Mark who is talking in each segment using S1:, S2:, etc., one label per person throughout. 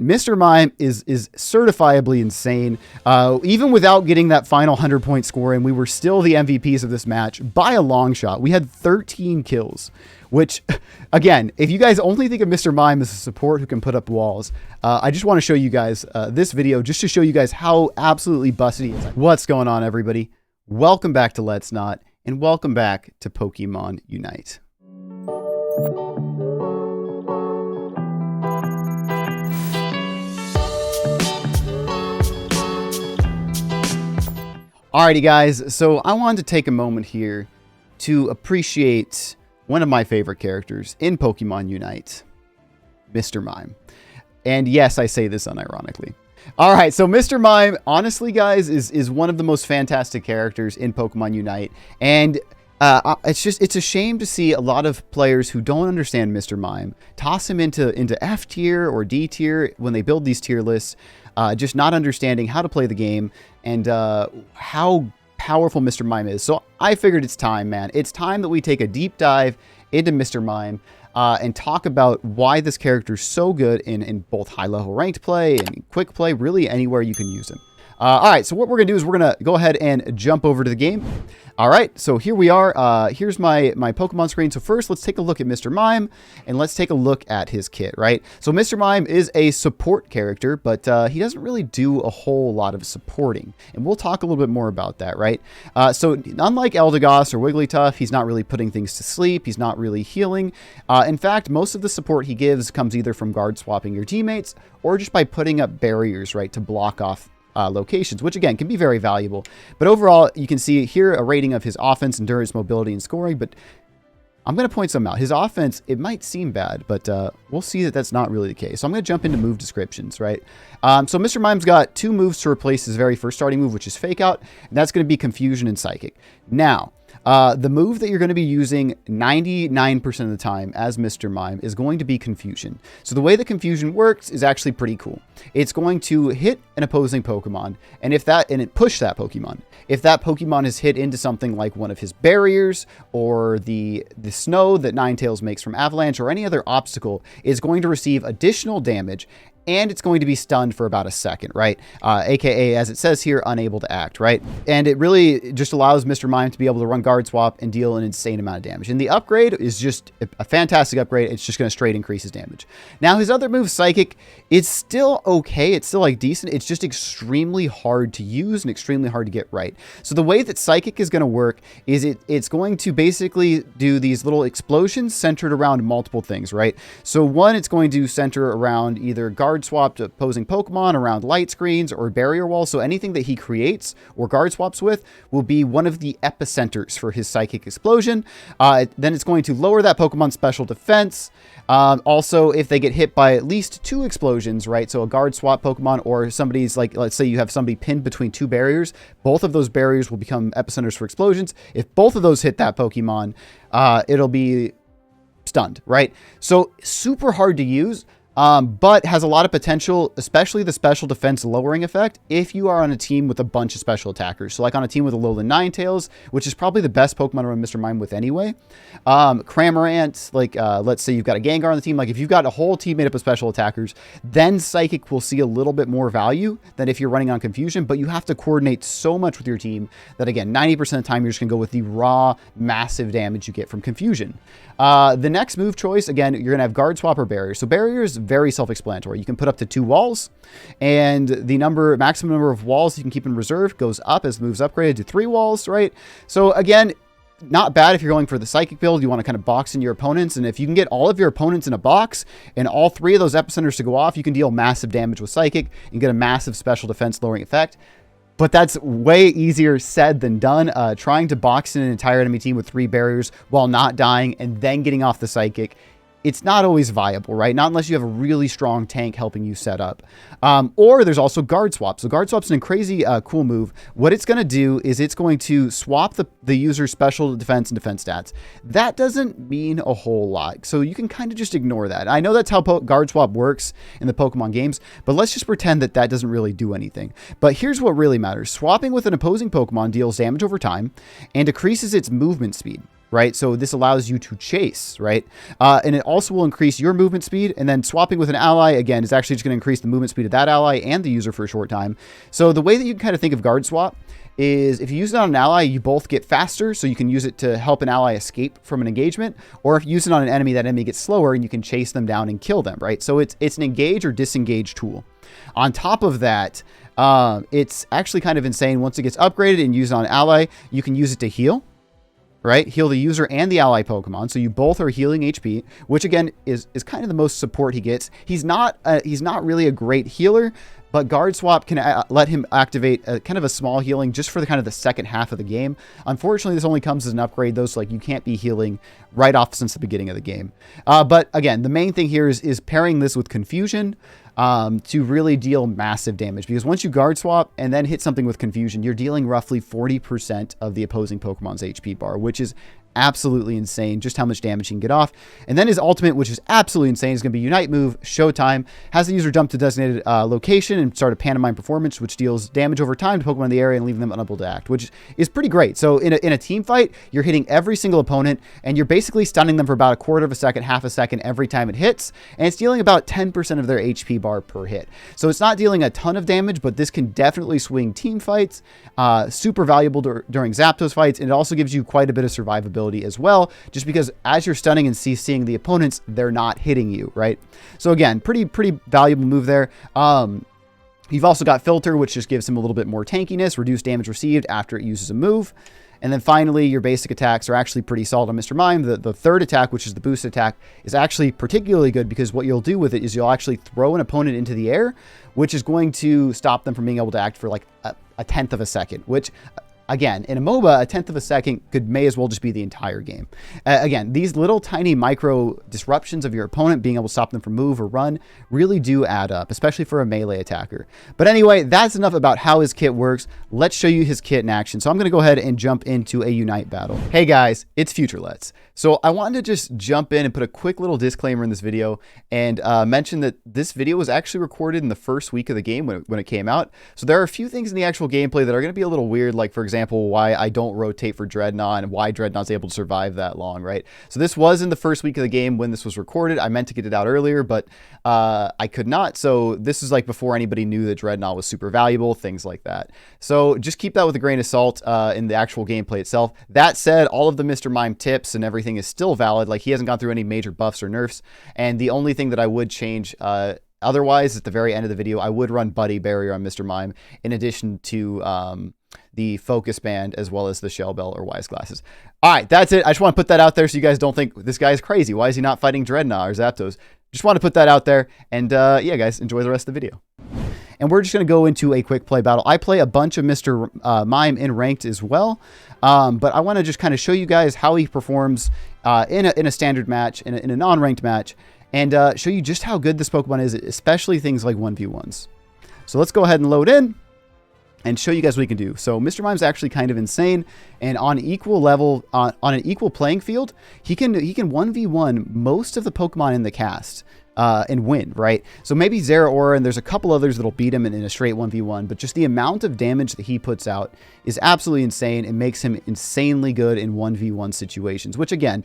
S1: Mr. Mime is certifiably insane. Even without getting that final 100-point score, and we were still the MVPs of this match by a long shot. We had 13 kills, which, again, if you guys only think of Mr. Mime as a support who can put up walls, I just want to show you guys this video just to show you guys how absolutely busted he is. What's going on, everybody? Welcome back to LetsNot, and welcome back to Pokemon Unite. Alrighty guys, so I wanted to take a moment here to appreciate one of my favorite characters in Pokemon Unite, Mr. Mime. And yes, I say this unironically. Alright, so Mr. Mime, honestly guys, is one of the most fantastic characters in Pokemon Unite. And it's a shame to see a lot of players who don't understand Mr. Mime toss him into F tier or D tier when they build these tier lists, just not understanding how to play the game and how powerful Mr. Mime is. So I figured it's time, man. It's time that we take a deep dive into Mr. Mime and talk about why this character is so good in both high-level ranked play and quick play, really anywhere you can use him. All right, so what we're going to do is we're going to go ahead and jump over to the game. All right, so here we are. Here's my Pokemon screen. So first, let's take a look at Mr. Mime, and let's take a look at his kit, right? So Mr. Mime is a support character, but he doesn't really do a whole lot of supporting, and we'll talk a little bit more about that, right? So unlike Eldegoss or Wigglytuff, he's not really putting things to sleep. He's not really healing. In fact, most of the support he gives comes either from guard swapping your teammates or just by putting up barriers, right, to block off locations, which again can be very valuable. But overall, you can see here a rating of his offense, endurance, mobility, and scoring. But I'm going to point some out. His offense, it might seem bad, but we'll see that that's not really the case. So I'm going to jump into move descriptions, right? So Mr. Mime's got two moves to replace his very first starting move, which is Fake Out, and that's going to be Confusion and Psychic. Now, the move that you're going to be using 99% of the time as Mr. Mime is going to be Confusion. So the way that Confusion works is actually pretty cool. It's going to hit an opposing Pokemon, and it push that Pokemon. If that Pokemon is hit into something like one of his barriers or the snow that Ninetales makes from Avalanche or any other obstacle, is going to receive additional damage, and it's going to be stunned for about a second, right? AKA, as it says here, unable to act, right? And it really just allows Mr. Mime to be able to run guard swap and deal an insane amount of damage. And the upgrade is just a fantastic upgrade. It's just going to straight increase his damage. Now, his other move, Psychic, is still okay. It's still like decent. It's just extremely hard to use and extremely hard to get right. So the way that Psychic is going to work is it's going to basically do these little explosions centered around multiple things, right? So one, it's going to center around either guard swapped opposing Pokemon, around light screens or barrier walls. So anything that he creates or guard swaps with will be one of the epicenters for his Psychic explosion. Then it's going to lower that Pokemon's special defense. Also, if they get hit by at least two explosions, right? So a guard swap Pokemon or somebody's like, let's say you have somebody pinned between two barriers, both of those barriers will become epicenters for explosions. If both of those hit that Pokemon, it'll be stunned, right? So super hard to use. But has a lot of potential, especially the special defense lowering effect, if you are on a team with a bunch of special attackers. So like on a team with a Alolan Ninetales, which is probably the best Pokemon to run Mr. Mime with anyway. Cramorant, like let's say you've got a Gengar on the team. Like if you've got a whole team made up of special attackers, then Psychic will see a little bit more value than if you're running on Confusion. But you have to coordinate so much with your team that, again, 90% of the time you're just going to go with the raw, massive damage you get from Confusion. The next move choice, again, you're going to have Guard Swap or Barriers. So Barriers, very self-explanatory. You can put up to 2 walls, and the maximum number of walls you can keep in reserve goes up as the move's upgraded to 3 walls, right? So again, not bad if you're going for the Psychic build. You want to kind of box in your opponents, and if you can get all of your opponents in a box and all 3 of those epicenters to go off, you can deal massive damage with Psychic and get a massive special defense lowering effect. But that's way easier said than done. Trying to box in an entire enemy team with 3 barriers while not dying and then getting off the Psychic, it's not always viable, right? Not unless you have a really strong tank helping you set up. Or there's also Guard Swap. So Guard Swap's a crazy cool move. What it's going to do is it's going to swap the user's special defense and defense stats. That doesn't mean a whole lot. So you can kind of just ignore that. I know that's how Guard Swap works in the Pokemon games, but let's just pretend that that doesn't really do anything. But here's what really matters. Swapping with an opposing Pokemon deals damage over time and decreases its movement speed. right? So this allows you to chase, right? And it also will increase your movement speed. And then swapping with an ally, again, is actually just going to increase the movement speed of that ally and the user for a short time. So the way that you can kind of think of guard swap is if you use it on an ally, you both get faster, so you can use it to help an ally escape from an engagement, or if you use it on an enemy, that enemy gets slower and you can chase them down and kill them, right? So it's an engage or disengage tool. On top of that, it's actually kind of insane. Once it gets upgraded and used on an ally, you can use it to heal, right? Heal the user and the ally Pokemon. So you both are healing HP, which again is kind of the most support he gets. He's not really a great healer, but guard swap can let him activate kind of a small healing just for the kind of the second half of the game. Unfortunately, this only comes as an upgrade though, so like you can't be healing right off since the beginning of the game. But again, the main thing here is pairing this with confusion to really deal massive damage, because once you guard swap and then hit something with confusion, you're dealing roughly 40% of the opposing Pokemon's HP bar, which is absolutely insane just how much damage he can get off. And then his ultimate, which is absolutely insane, is going to be Unite move, Showtime, has the user jump to designated location and start a pantomime performance, which deals damage over time to Pokemon in the area and leaving them unable to act, which is pretty great. So in a team fight, you're hitting every single opponent and you're basically stunning them for about a quarter of a second, half a second every time it hits, and it's dealing about 10% of their HP bar per hit. So it's not dealing a ton of damage, but this can definitely swing team fights, super valuable during Zapdos fights, and it also gives you quite a bit of survivability as well, just because as you're stunning and CCing the opponents, they're not hitting you, right? So again, pretty valuable move there. You've also got Filter, which just gives him a little bit more tankiness, reduced damage received after it uses a move. And then finally, your basic attacks are actually pretty solid on Mr. Mime. The third attack, which is the boost attack, is actually particularly good because what you'll do with it is you'll actually throw an opponent into the air, which is going to stop them from being able to act for like a tenth of a second, which again, in a MOBA, a tenth of a second may as well just be the entire game. Again, these little tiny micro disruptions of your opponent, being able to stop them from move or run, really do add up, especially for a melee attacker. But anyway, that's enough about how his kit works. Let's show you his kit in action. So I'm going to go ahead and jump into a Unite battle. Hey guys, it's Future Let's. So I wanted to just jump in and put a quick little disclaimer in this video and mention that this video was actually recorded in the first week of the game when it came out. So there are a few things in the actual gameplay that are going to be a little weird, like for example, why I don't rotate for DreadNought and why DreadNought's able to survive that long, right? So this was in the first week of the game when this was recorded. I meant to get it out earlier, but I could not. So this is like before anybody knew that DreadNought was super valuable, things like that. So just keep that with a grain of salt in the actual gameplay itself. That said, all of the Mr. Mime tips and everything is still valid. Like he hasn't gone through any major buffs or nerfs. And the only thing that I would change otherwise, at the very end of the video, I would run Buddy Barrier on Mr. Mime in addition to the Focus Band as well as the Shell Bell or Wise Glasses. All right, that's it. I just want to put that out there so you guys don't think this guy's crazy. Why is he not fighting DreadNought or Zapdos? Just want to put that out there. And yeah, guys, enjoy the rest of the video. And we're just going to go into a quick play battle. I play a bunch of Mr. Mime in ranked as well, but I want to just kind of show you guys how he performs in a standard match, in a non-ranked match, and show you just how good this Pokemon is, especially things like 1v1s. So let's go ahead and load in and show you guys what he can do. So Mr. Mime's actually kind of insane, and on equal level, on an equal playing field, he can 1v1 most of the Pokemon in the cast. And win, right? So maybe Zeraora, and there's a couple others that'll beat him in a straight 1v1, but just the amount of damage that he puts out is absolutely insane. It makes him insanely good in 1v1 situations, which again,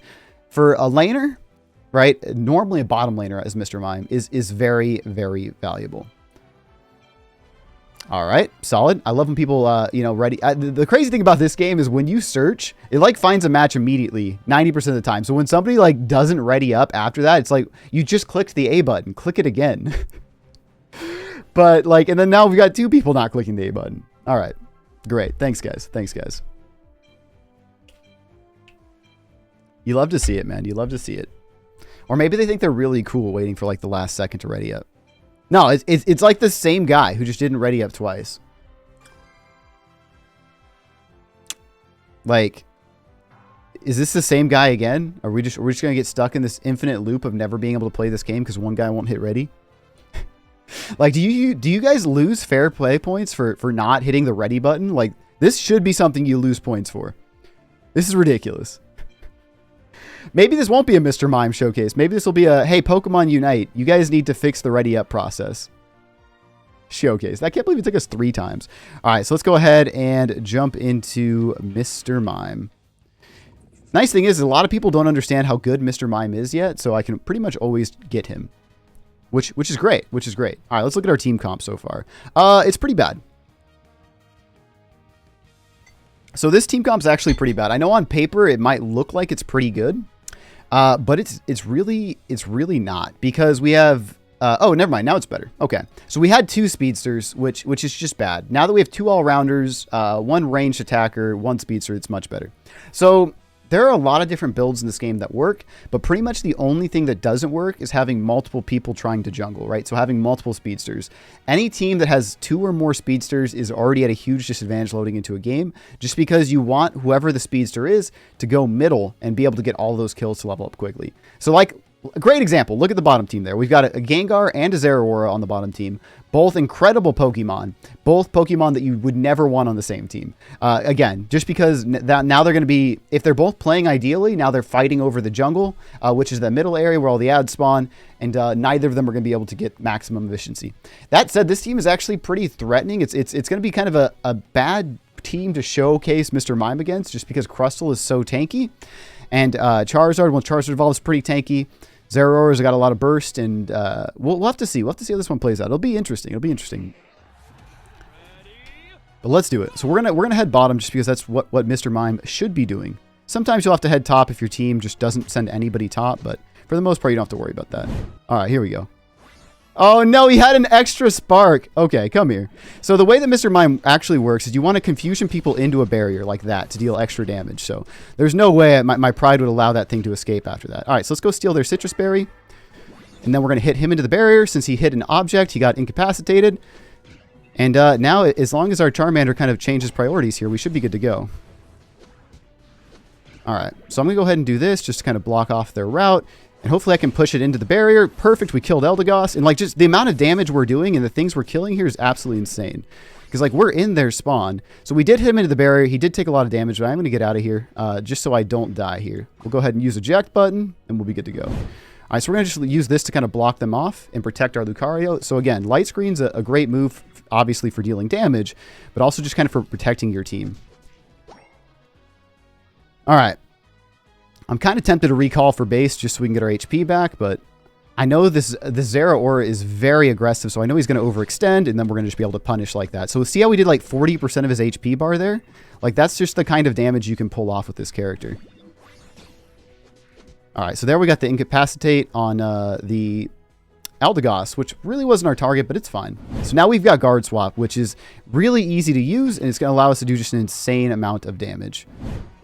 S1: for a laner, right? Normally a bottom laner as Mr. Mime is very, very valuable. All right, solid. I love when people, you know, ready. The crazy thing about this game is when you search, it like finds a match immediately 90% of the time. So when somebody like doesn't ready up after that, it's like you just clicked the A button, click it again. But like, and then now we got two people not clicking the A button. All right, great. Thanks, guys. Thanks, guys. You love to see it, man. You love to see it. Or maybe they think they're really cool waiting for like the last second to ready up. No, it's like the same guy who just didn't ready up twice. Like, is this the same guy again? Are we just gonna get stuck in this infinite loop of never being able to play this game because one guy won't hit ready? Like, do you guys lose fair play points for not hitting the ready button? Like, this should be something you lose points for. This is ridiculous. Maybe this won't be a Mr. Mime showcase. Maybe this will be a, hey, Pokemon Unite, you guys need to fix the ready up process showcase. I can't believe it took us 3 times. All right, so let's go ahead and jump into Mr. Mime. Nice thing is, a lot of people don't understand how good Mr. Mime is yet, so I can pretty much always get him. Which is great, All right, let's look at our team comp so far. It's pretty bad. So this team comp's actually pretty bad. I know on paper it might look like it's pretty good, but it's really not, because we have oh, never mind. Now it's better. Okay, so we had 2 speedsters, which is just bad. Now that we have 2 all-rounders, 1 ranged attacker, 1 speedster, it's much better. So there are a lot of different builds in this game that work, but pretty much the only thing that doesn't work is having multiple people trying to jungle, right? So having multiple speedsters. Any team that has 2 or more speedsters is already at a huge disadvantage loading into a game, just because you want whoever the speedster is to go middle and be able to get all those kills to level up quickly. So like, a great example, look at the bottom team there. We've got a Gengar and a Zeraora on the bottom team. Both incredible Pokemon. Both Pokemon that you would never want on the same team. Again, just because now they're going to be, if they're both playing ideally, now they're fighting over the jungle, which is the middle area where all the ads spawn, and neither of them are going to be able to get maximum efficiency. That said, this team is actually pretty threatening. It's going to be kind of a bad team to showcase Mr. Mime against, just because Crustle is so tanky. And Charizard, well, Charizard evolves pretty tanky. Zeraora's got a lot of burst, and we'll have to see. We'll have to see how this one plays out. It'll be interesting. But let's do it. So we're gonna head bottom, just because that's what Mr. Mime should be doing. Sometimes you'll have to head top if your team just doesn't send anybody top, but for the most part, you don't have to worry about that. All right, here we go. Oh no, he had an extra spark. Okay, come here. So the way that Mr. Mime actually works is you want to confusion people into a barrier like that to deal extra damage. So there's no way my pride would allow that thing to escape after that. All right, so let's go steal their citrus berry. And then we're going to hit him into the barrier. Since he hit an object, he got incapacitated. And now, as long as our Charmander kind of changes priorities here, we should be good to go. All right, so I'm going to go ahead and do this just to kind of block off their route. And hopefully I can push it into the barrier. Perfect, we killed Eldegoss. And like, just the amount of damage we're doing and the things we're killing here is absolutely insane. Because like, we're in their spawn. So we did hit him into the barrier. He did take a lot of damage, but I'm going to get out of here just so I don't die here. We'll go ahead and use eject button and we'll be good to go. All right, so we're going to just use this to kind of block them off and protect our Lucario. So again, light screen's a great move, obviously for dealing damage, but also just kind of for protecting your team. All right. I'm kind of tempted to recall for base just so we can get our HP back, but I know the Zeraora is very aggressive, so I know he's going to overextend, and then we're going to just be able to punish like that. So see how we did like 40% of his HP bar there? Like, that's just the kind of damage you can pull off with this character. All right, so there we got the incapacitate on the Eldegoss, which really wasn't our target, but it's fine. So now we've got guard swap, which is really easy to use, and it's going to allow us to do just an insane amount of damage.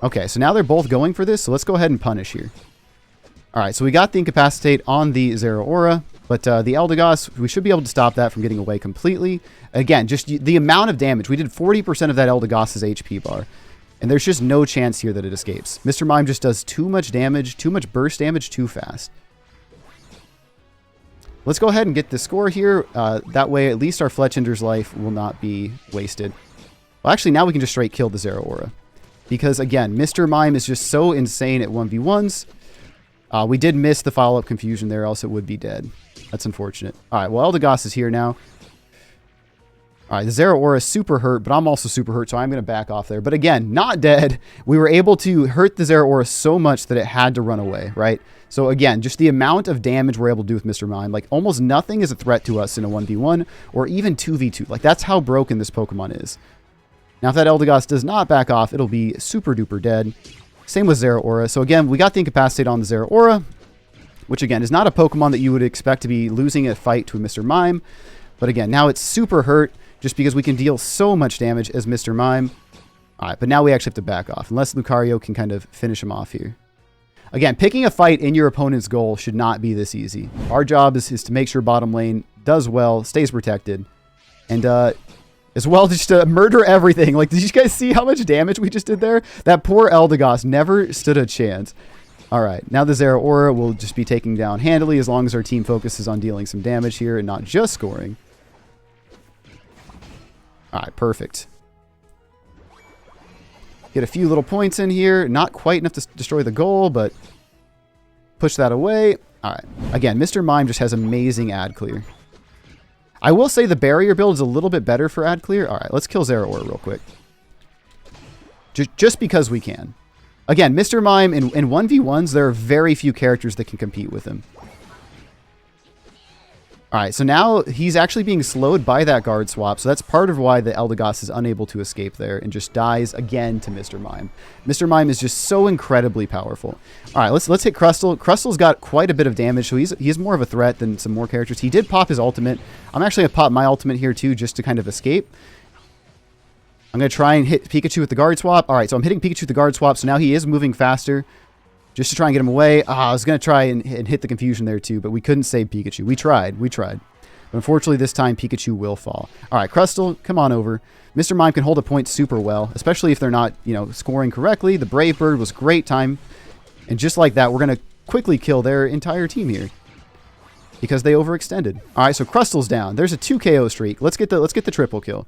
S1: Okay, so now they're both going for this, so let's go ahead and punish here. All right, so we got the incapacitate on the Zeraora, but the Eldegoss, we should be able to stop that from getting away completely. Again, just the amount of damage. We did 40% of that Eldegoss's HP bar, and there's just no chance here that it escapes. Mr. Mime just does too much damage, too much burst damage too fast. Let's go ahead and get the score here. That way, at least our Fletchender's life will not be wasted. Well, actually, now we can just straight kill the Zeraora. Because, again, Mr. Mime is just so insane at 1v1s. We did miss the follow-up confusion there, else it would be dead. That's unfortunate. All right, well, Eldegoss is here now. All right, the Zeraora is super hurt, but I'm also super hurt, so I'm going to back off there. But again, not dead. We were able to hurt the Zeraora so much that it had to run away, right? So again, just the amount of damage we're able to do with Mr. Mime, like almost nothing is a threat to us in a 1v1 or even 2v2. Like, that's how broken this Pokemon is. Now, if that Eldegoss does not back off, it'll be super duper dead. Same with Zeraora. So again, we got the incapacitate on the Zeraora, which again is not a Pokemon that you would expect to be losing a fight to Mr. Mime. But again, now it's super hurt just because we can deal so much damage as Mr. Mime. All right, but now we actually have to back off, unless Lucario can kind of finish him off here. Again, picking a fight in your opponent's goal should not be this easy. Our job is to make sure bottom lane does well, stays protected, and as well just to murder everything. Like, did you guys see how much damage we just did there? That poor Eldegoss never stood a chance. All right, now the Zeraora will just be taken down handily as long as our team focuses on dealing some damage here and not just scoring. All right, perfect. Get a few little points in here. Not quite enough to destroy the goal, but push that away. All right. Again, Mr. Mime just has amazing ad clear. I will say the barrier build is a little bit better for ad clear. All right, let's kill Zeraora real quick. Just because we can. Again, Mr. Mime, in 1v1s, there are very few characters that can compete with him. Alright, so now he's actually being slowed by that guard swap, so that's part of why the Eldegoss is unable to escape there and just dies again to Mr. Mime. Mr. Mime is just so incredibly powerful. Alright, let's hit Crustle. Crustle's got quite a bit of damage, so he's more of a threat than some more characters. He did pop his ultimate. I'm actually going to pop my ultimate here too, just to kind of escape. I'm going to try and hit Pikachu with the guard swap. Alright, so I'm hitting Pikachu with the guard swap, so now he is moving faster. Just to try and get him away. I was going to try and hit the confusion there too, but we couldn't save Pikachu. We tried. But unfortunately, this time, Pikachu will fall. All right, Crustle, come on over. Mr. Mime can hold a point super well, especially if they're not, scoring correctly. The Brave Bird was great time. And just like that, we're going to quickly kill their entire team here because they overextended. All right, so Crustle's down. There's a 2 KO streak. Let's get the triple kill.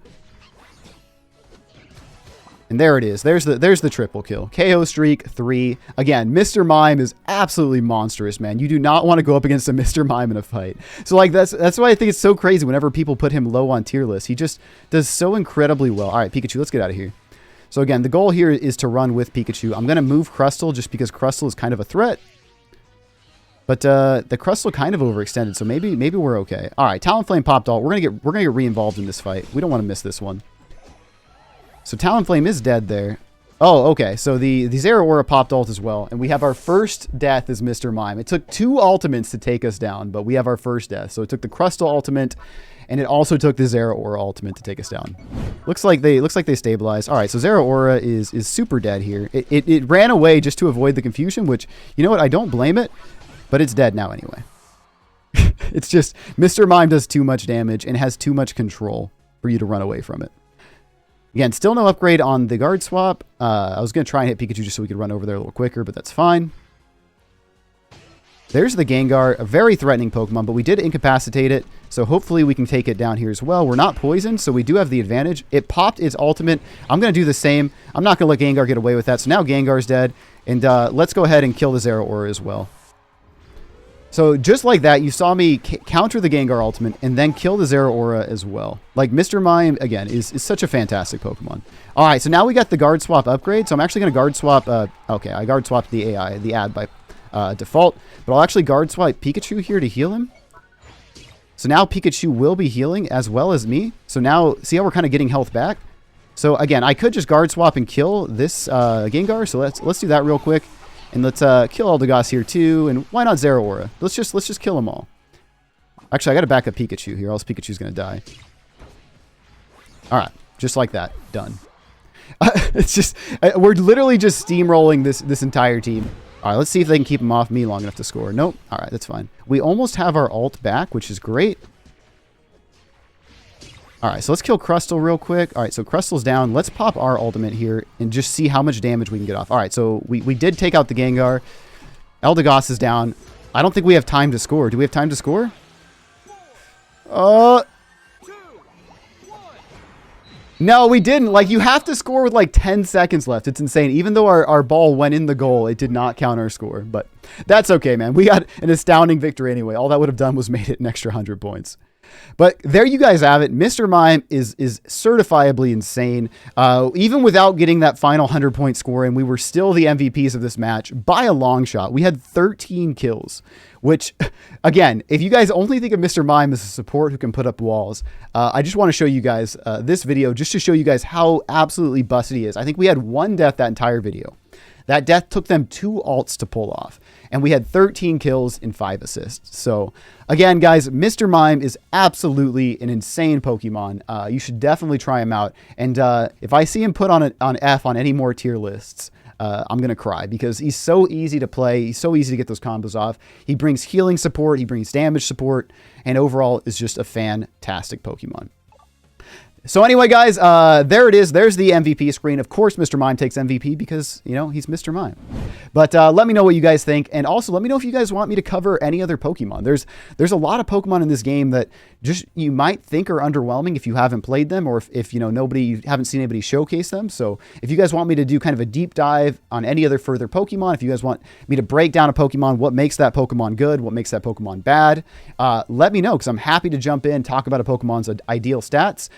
S1: And there it is. There's the triple kill. KO streak 3. Again, Mr. Mime is absolutely monstrous, man. You do not want to go up against a Mr. Mime in a fight. So like that's why I think it's so crazy whenever people put him low on tier lists. He just does so incredibly well. All right, Pikachu, let's get out of here. So again, the goal here is to run with Pikachu. I'm going to move Crustle just because Crustle is kind of a threat. But the Crustle kind of overextended, so maybe we're okay. All right, Talonflame popped ult. We're gonna get re-involved in this fight. We don't want to miss this one. So Talonflame is dead there. Oh, okay. So the Zeraora popped ult as well. And we have our first death as Mr. Mime. It took 2 ultimates to take us down, but we have our first death. So it took the Crustle ultimate, and it also took the Zeraora ultimate to take us down. Looks like they stabilized. All right, so Zeraora is super dead here. It ran away just to avoid the confusion, which, you know what? I don't blame it, but it's dead now anyway. It's just Mr. Mime does too much damage and has too much control for you to run away from it. Again, still no upgrade on the guard swap. I was going to try and hit Pikachu just so we could run over there a little quicker, but that's fine. There's the Gengar, a very threatening Pokemon, but we did incapacitate it, so hopefully we can take it down here as well. We're not poisoned, so we do have the advantage. It popped its ultimate. I'm going to do the same. I'm not going to let Gengar get away with that, so now Gengar's dead, and let's go ahead and kill the Zeraora as well. So just like that, you saw me counter the Gengar ultimate and then kill the Zeraora as well. Like, Mr. Mime, again, is such a fantastic Pokemon. All right, so now we got the guard swap upgrade. So I'm actually going to guard swap. Okay, I guard swapped the AI, the ad by default. But I'll actually guard swap Pikachu here to heal him. So now Pikachu will be healing as well as me. So now, see how we're kind of getting health back? So again, I could just guard swap and kill this Gengar. So let's do that real quick. And let's kill Eldegoss here too, and why not Zeraora? Let's just kill them all. Actually, I got to back up Pikachu here, else Pikachu's going to die. All right, just like that, done. It's just we're literally just steamrolling this entire team. All right, let's see if they can keep him off me long enough to score. Nope. All right, that's fine. We almost have our ult back, which is great. All right, so let's kill Crustle real quick. All right, so Crustle's down. Let's pop our ultimate here and just see how much damage we can get off. All right, so we did take out the Gengar. Eldegoss is down. I don't think we have time to score. Do we have time to score? No, we didn't. Like, you have to score with like 10 seconds left. It's insane. Even though our ball went in the goal, it did not count our score. But that's okay, man. We got an astounding victory anyway. All that would have done was made it an extra 100 points. But there you guys have it. Mr. Mime is certifiably insane. Even without getting that final 100-point score, and we were still the MVPs of this match by a long shot. We had 13 kills, which, again, if you guys only think of Mr. Mime as a support who can put up walls, I just want to show you guys this video just to show you guys how absolutely busted he is. I think we had 1 death that entire video. That death took them 2 ults to pull off. And we had 13 kills and 5 assists. So, again, guys, Mr. Mime is absolutely an insane Pokemon. You should definitely try him out. And if I see him put on F on any more tier lists, I'm going to cry because he's so easy to play. He's so easy to get those combos off. He brings healing support. He brings damage support. And overall is just a fantastic Pokemon. So anyway, guys, there it is. There's the MVP screen. Of course, Mr. Mime takes MVP because, you know, he's Mr. Mime. But let me know what you guys think. And also, let me know if you guys want me to cover any other Pokemon. There's a lot of Pokemon in this game that just you might think are underwhelming if you haven't played them or if you know, you haven't seen anybody showcase them. So if you guys want me to do kind of a deep dive on any other further Pokemon, if you guys want me to break down a Pokemon, what makes that Pokemon good, what makes that Pokemon bad, let me know because I'm happy to jump in, talk about a Pokemon's ideal stats.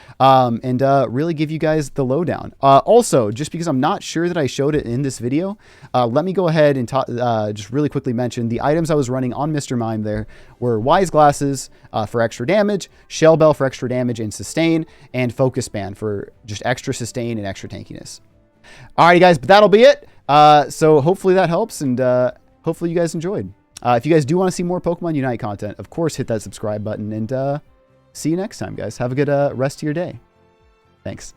S1: and really give you guys the lowdown. Also, just because I'm not sure that I showed it in this video, let me go ahead and just really quickly mention the items I was running on Mr. Mime there were Wise Glasses for extra damage, Shell Bell for extra damage and sustain, and Focus Band for just extra sustain and extra tankiness. Alrighty guys, but that'll be it. So hopefully that helps, and hopefully you guys enjoyed. If you guys do want to see more Pokemon Unite content, of course hit that subscribe button, and see you next time, guys. Have a good rest of your day. Thanks.